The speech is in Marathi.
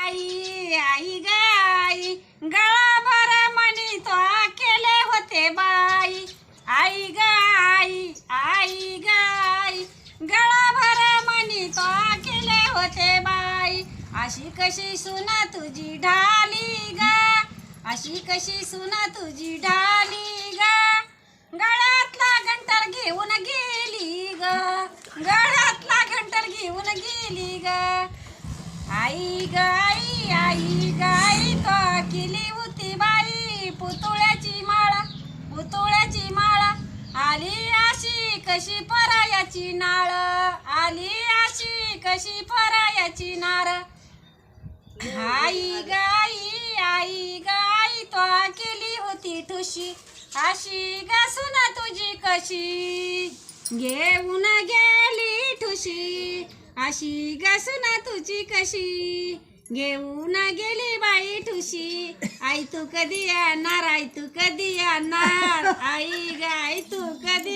आई आई ग आई गळाभर मनी तो केले होते बाई आई ग आई ग आई गळाभर मनी तो केले होते बाई अशी कशी सुना तुझी ढाली ग अशी कशी सुना तुझी ढाली ग गळ्यातला घंटर घेऊन गेली ग गळ्यातला घंटर घेऊन गेली ग आई ग आई ग आई तो केली होती बाई पुतळ्याची माळा आली अशी कशी परायाची नाळ आली अशी कशी परायाची नाळ आई ग आई ग आई तो केली होती ठुशी अशी ग सुना तुझी कशी घेऊन गेली ठुशी अशी ग सुना तुझी कशी घेऊन गेली बाई ठुशी आई तू कधी येणार आई तू कधी येणार आई ग आई तू कधी